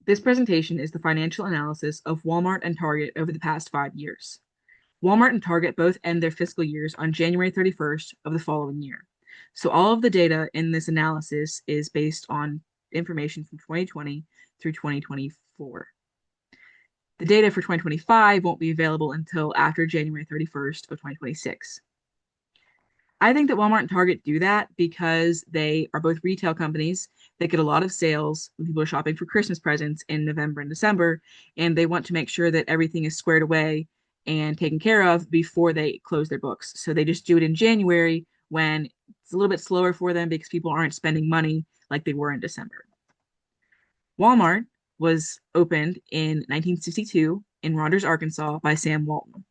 This presentation is the financial analysis of Walmart and Target over the past 5 years. Walmart and Target both end their fiscal years on January 31st of the following year. So all of the data in this analysis is based on information from 2020 through 2024. The data for 2025 won't be available until after January 31st of 2026. I think that Walmart and Target do that because they are both retail companies that get a lot of sales when people are shopping for Christmas presents in November and December, and they want to make sure that everything is squared away and taken care of before they close their books. So they just do it in January when it's a little bit slower for them because people aren't spending money like they were in December. Walmart was opened in 1962 in Rogers, Arkansas by Sam Walton.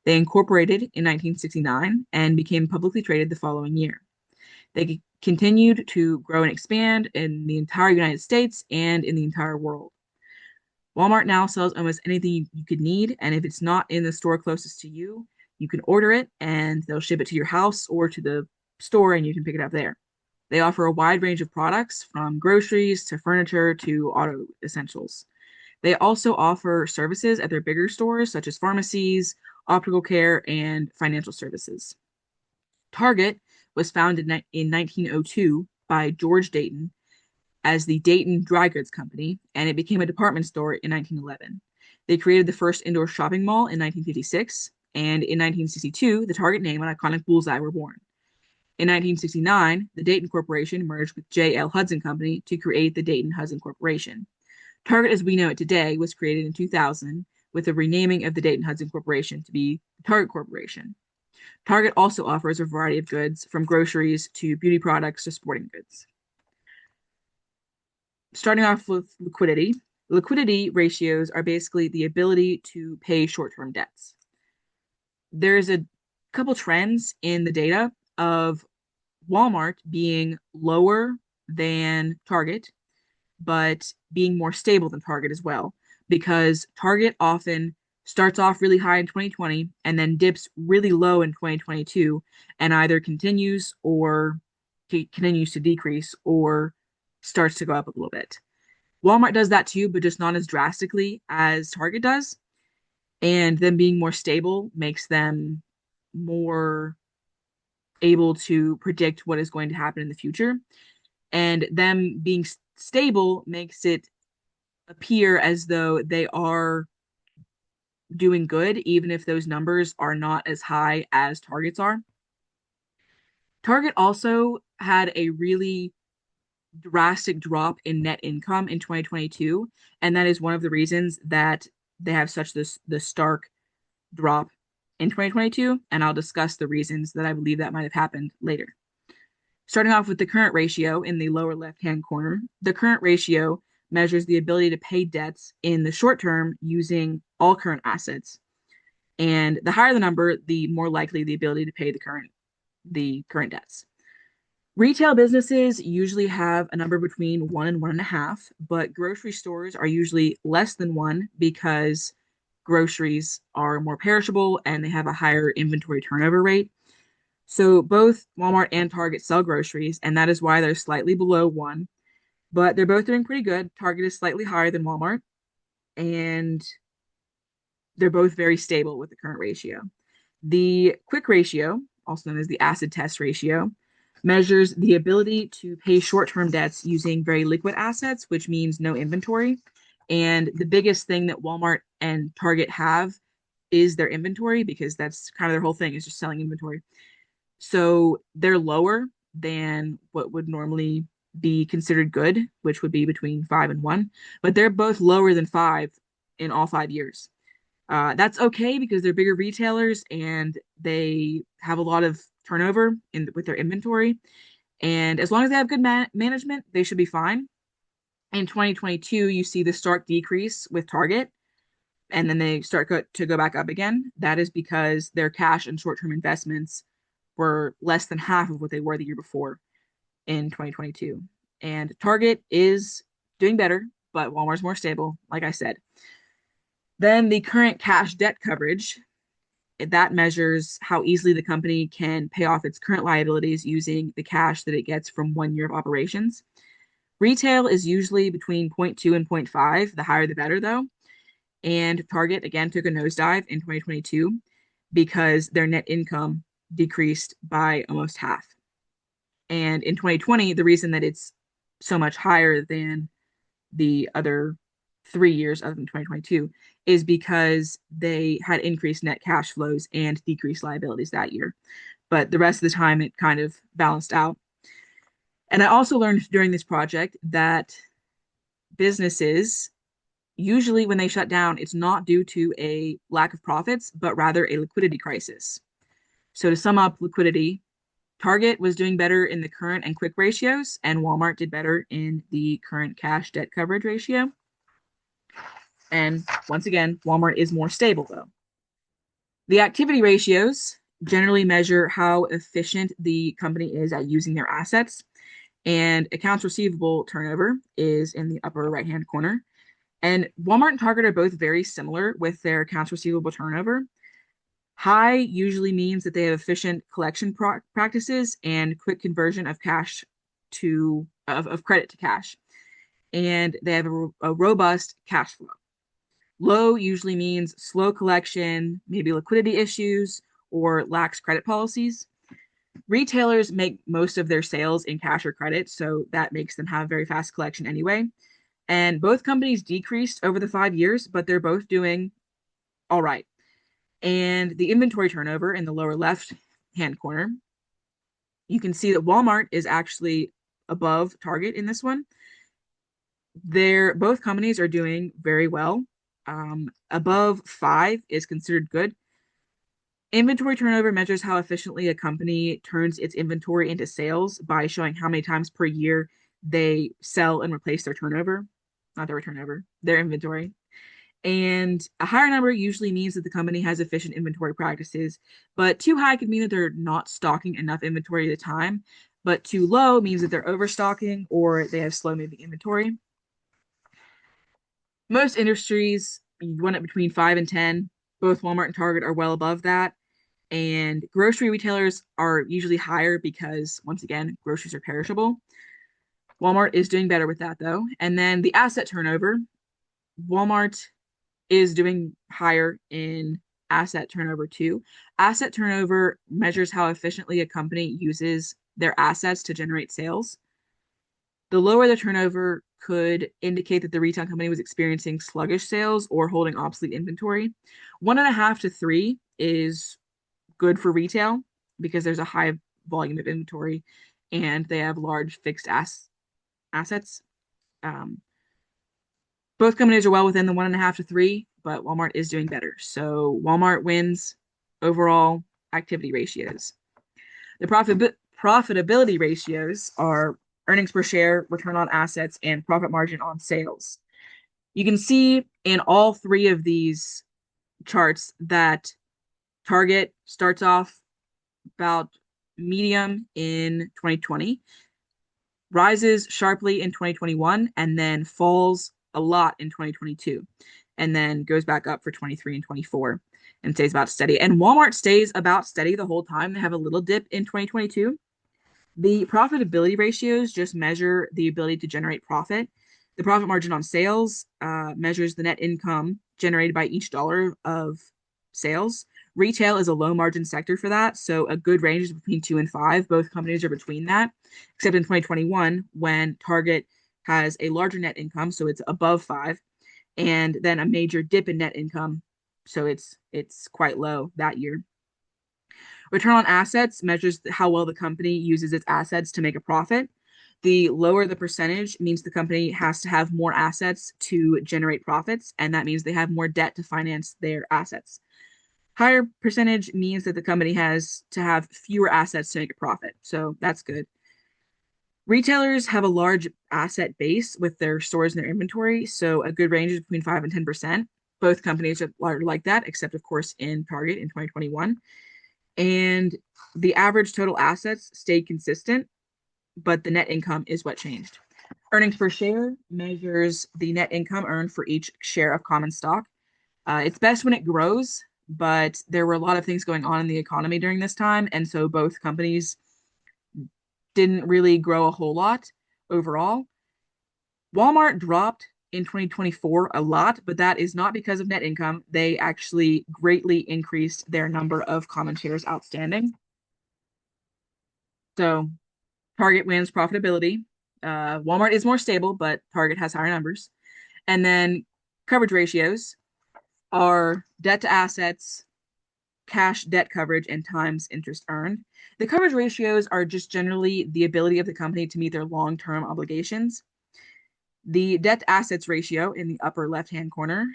They incorporated in 1969 and became publicly traded the following year. They continued to grow and expand in the entire United States and in the entire world. Walmart now sells almost anything you could need, and if it's not in the store closest to you, you can order it and they'll ship it to your house or to the store and you can pick it up there. They offer a wide range of products from groceries to furniture to auto essentials. They also offer services at their bigger stores, such as pharmacies, optical care, and financial services. Target was founded in 1902 by George Dayton as the Dayton Dry Goods Company, and it became a department store in 1911. They created the first indoor shopping mall in 1956, and in 1962, the Target name and iconic bullseye were born. In 1969, the Dayton Corporation merged with J.L. Hudson Company to create the Dayton Hudson Corporation. Target as we know it today was created in 2000 with the renaming of the Dayton Hudson Corporation to be the Target Corporation. Target also offers a variety of goods from groceries to beauty products to sporting goods. Starting off with liquidity, liquidity ratios are basically the ability to pay short-term debts. There's a couple trends in the data of Walmart being lower than Target, but being more stable than Target as well, because Target often starts off really high in 2020 and then dips really low in 2022 and either continues to decrease or starts to go up a little bit. Walmart does that too, but just not as drastically as Target does. And them being more stable makes them more able to predict what is going to happen in the future. And them being stable makes it appear as though they are doing good, even if those numbers are not as high as Target's are. Target also had a really drastic drop in net income in 2022, and that is one of the reasons that they have such the stark drop in 2022, and I'll discuss the reasons that I believe that might have happened later. Starting off with the current ratio in the lower left-hand corner, the current ratio measures the ability to pay debts in the short term using all current assets. And the higher the number, the more likely the ability to pay the current debts. Retail businesses usually have a number between 1 and 1.5, but grocery stores are usually less than 1 because groceries are more perishable and they have a higher inventory turnover rate. So both Walmart and Target sell groceries, and that is why they're slightly below 1, but they're both doing pretty good. Target is slightly higher than Walmart, and they're both very stable with the current ratio. The quick ratio, also known as the acid test ratio, measures the ability to pay short-term debts using very liquid assets, which means no inventory. And the biggest thing that Walmart and Target have is their inventory, because that's kind of their whole thing, is just selling inventory. So they're lower than what would normally be considered good, which would be between 5 and 1, but they're both lower than 5 in all 5 years. That's okay because they're bigger retailers and they have a lot of turnover with their inventory. And as long as they have good management, they should be fine. In 2022, you see the stark decrease with Target, and then they to go back up again. That is because their cash and short-term investments were less than half of what they were the year before in 2022. And Target is doing better, but Walmart's more stable, like I said. Then the current cash debt coverage, that measures how easily the company can pay off its current liabilities using the cash that it gets from 1 year of operations. Retail is usually between zero point 0.2 and zero point 0.5. The higher the better, though. And Target again took a nosedive in 2022 because their net income decreased by almost half. And in 2020, the reason that it's so much higher than the other 3 years other than 2022 is because they had increased net cash flows and decreased liabilities that year. But the rest of the time, it kind of balanced out. And I also learned during this project that businesses, usually when they shut down, it's not due to a lack of profits, but rather a liquidity crisis. So to sum up liquidity, Target was doing better in the current and quick ratios, and Walmart did better in the current cash debt coverage ratio. And once again, Walmart is more stable though. The activity ratios generally measure how efficient the company is at using their assets, and accounts receivable turnover is in the upper right hand corner. And Walmart and Target are both very similar with their accounts receivable turnover. High usually means that they have efficient collection practices and quick conversion of cash of credit to cash. And they have a robust cash flow. Low usually means slow collection, maybe liquidity issues, or lax credit policies. Retailers make most of their sales in cash or credit, so that makes them have very fast collection anyway. And both companies decreased over the 5 years, but they're both doing all right. And the inventory turnover in the lower left hand corner, you can see that Walmart is actually above Target in this one. Both companies are doing very well. Above 5 is considered good. Inventory turnover measures how efficiently a company turns its inventory into sales by showing how many times per year they sell and replace their turnover, not their turnover, their inventory. And a higher number usually means that the company has efficient inventory practices, but too high could mean that they're not stocking enough inventory at a time, but too low means that they're overstocking or they have slow moving inventory. Most industries, you want it between 5 and 10. Both Walmart and Target are well above that. And grocery retailers are usually higher because, once again, groceries are perishable. Walmart is doing better with that, though. And then the asset turnover, Walmart is doing higher in asset turnover too. Asset turnover measures how efficiently a company uses their assets to generate sales. The lower the turnover could indicate that the retail company was experiencing sluggish sales or holding obsolete inventory. 1.5 to 3 is good for retail because there's a high volume of inventory and they have large fixed assets. Both companies are well within the 1.5 to 3, but Walmart is doing better. So Walmart wins overall activity ratios. The profitability ratios are earnings per share, return on assets, and profit margin on sales. You can see in all three of these charts that Target starts off about medium in 2020, rises sharply in 2021, and then falls a lot in 2022, and then goes back up for 23 and 24 and stays about steady. And Walmart stays about steady the whole time. They have a little dip in 2022. The profitability ratios just measure the ability to generate profit. The profit margin on sales measures the net income generated by each dollar of sales. Retail is a low margin sector for that, so a good range is between 2 and 5. Both companies are between that, except in 2021 when Target has a larger net income, so it's above 5, and then a major dip in net income, so it's quite low that year. Return on assets measures how well the company uses its assets to make a profit. The lower the percentage means the company has to have more assets to generate profits, and that means they have more debt to finance their assets. Higher percentage means that the company has to have fewer assets to make a profit, so that's good. Retailers have a large asset base with their stores and their inventory, so a good range is between 5 and 10%. Both companies are like that, except, of course, in Target in 2021. And the average total assets stayed consistent, but the net income is what changed. Earnings per share measures the net income earned for each share of common stock. It's best when it grows, but there were a lot of things going on in the economy during this time, and so both companies didn't really grow a whole lot overall. Walmart dropped in 2024 a lot, but that is not because of net income. They actually greatly increased their number of common shares outstanding. So Target wins profitability. Walmart is more stable, but Target has higher numbers. And then coverage ratios are debt to assets, cash debt coverage, and times interest earned. The coverage ratios are just generally the ability of the company to meet their long-term obligations. The debt to assets ratio in the upper left-hand corner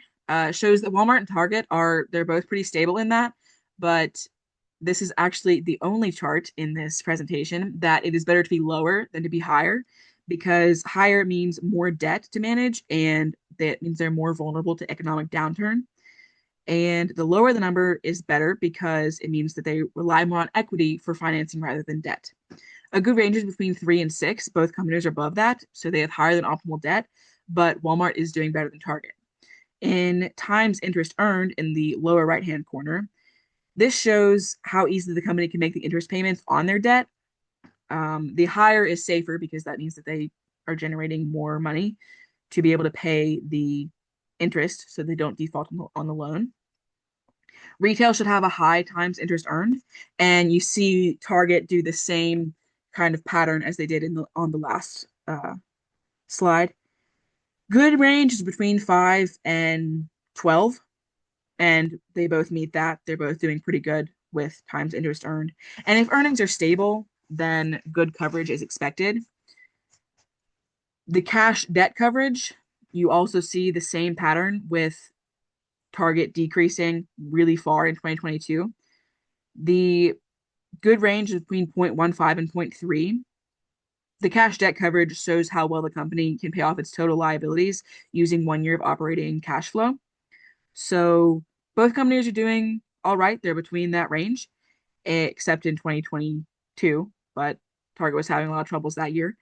shows that Walmart and Target they're both pretty stable in that, but this is actually the only chart in this presentation that it is better to be lower than to be higher because higher means more debt to manage and that means they're more vulnerable to economic downturn. And the lower the number is better because it means that they rely more on equity for financing rather than debt. A good range is between 3 and 6. Both companies are above that, so they have higher than optimal debt, but Walmart is doing better than Target. In times interest earned in the lower right hand corner, this shows how easily the company can make the interest payments on their debt. The higher is safer because that means that they are generating more money to be able to pay the interest so they don't default on the loan. Retail should have a high times interest earned, and you see Target do the same kind of pattern as they did on the last slide. Good range is between 5 and 12, and they both meet that. They're both doing pretty good with times interest earned. And if earnings are stable, then good coverage is expected. The cash debt coverage, you also see the same pattern with Target decreasing really far in 2022. The good range is between 0.15 and 0.3. The cash debt coverage shows how well the company can pay off its total liabilities using 1 year of operating cash flow. So both companies are doing all right. They're between that range, except in 2022, but Target was having a lot of troubles that year.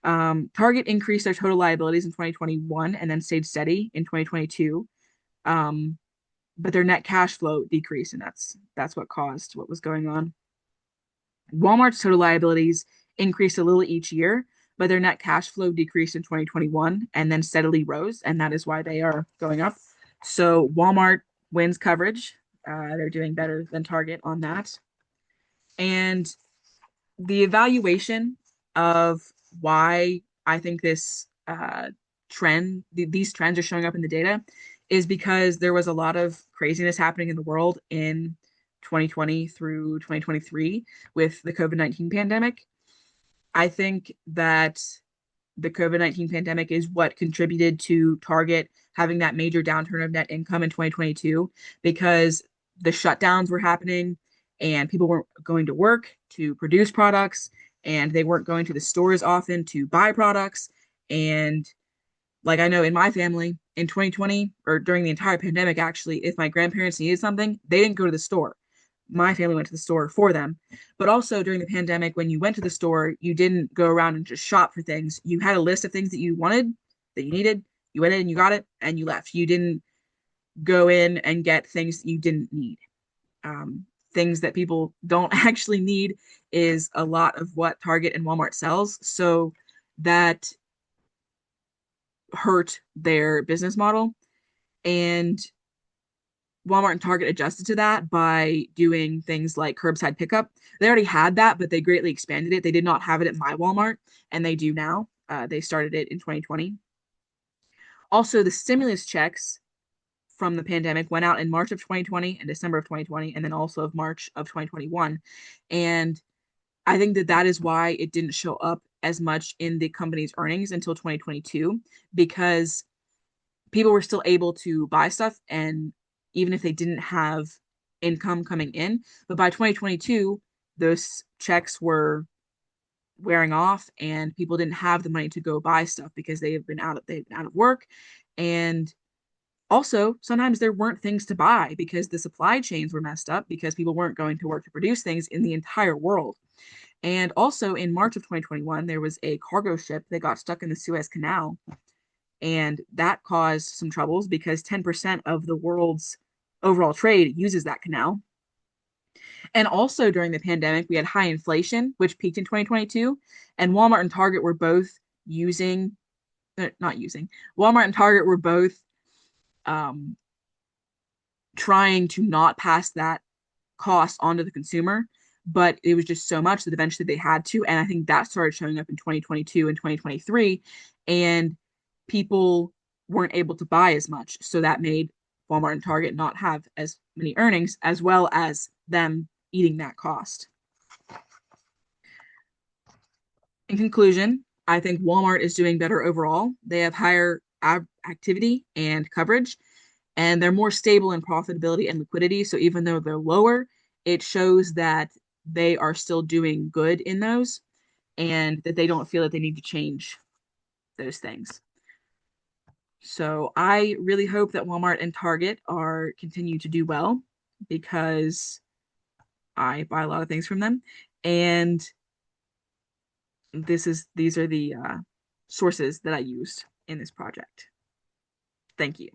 Target increased their total liabilities in 2021 and then stayed steady in 2022. But their net cash flow decreased, and that's what caused what was going on. Walmart's total liabilities increased a little each year, but their net cash flow decreased in 2021 and then steadily rose, and that is why they are going up. So Walmart wins coverage. They're doing better than Target on that. And the evaluation of why I think this these trends are showing up in the data is because there was a lot of craziness happening in the world in 2020 through 2023 with the COVID-19 pandemic. I think that the COVID-19 pandemic is what contributed to Target having that major downturn of net income in 2022 because the shutdowns were happening and people weren't going to work to produce products and they weren't going to the stores often to buy products. And like I know in my family in 2020 or during the entire pandemic, actually, if my grandparents needed something, they didn't go to the store. My family went to the store for them. But also during the pandemic, when you went to the store, you didn't go around and just shop for things. You had a list of things that you wanted, that you needed. You went in and you got it and you left. You didn't go in and get things that you didn't need. Things that people don't actually need is a lot of what Target and Walmart sells. So that hurt their business model. And Walmart and Target adjusted to that by doing things like curbside pickup. They already had that, but they greatly expanded it. They did not have it at my Walmart, and they do now. They started it in 2020. Also, the stimulus checks from the pandemic went out in March of 2020 and December of 2020, and then also of March of 2021. And I think that that is why it didn't show up as much in the company's earnings until 2022, because people were still able to buy stuff and even if they didn't have income coming in. But by 2022, those checks were wearing off and people didn't have the money to go buy stuff because they've been out of work. And also, sometimes there weren't things to buy because the supply chains were messed up because people weren't going to work to produce things in the entire world. And also in March of 2021, there was a cargo ship that got stuck in the Suez Canal. And that caused some troubles because 10% of the world's overall trade uses that canal. And also during the pandemic, we had high inflation, which peaked in 2022. And Walmart and Target were both using not using, Walmart and Target were both um, trying to not pass that cost onto the consumer, but it was just so much that eventually they had to. And I think that started showing up in 2022 and 2023, and people weren't able to buy as much. So that made Walmart and Target not have as many earnings, as well as them eating that cost. In conclusion, I think Walmart is doing better overall. They have higher activity and coverage, and they're more stable in profitability and liquidity. So even though they're lower, it shows that they are still doing good in those and that they don't feel that they need to change those things. So I really hope that Walmart and Target are continue to do well because I buy a lot of things from them. And these are the sources that I used in this project. Thank you.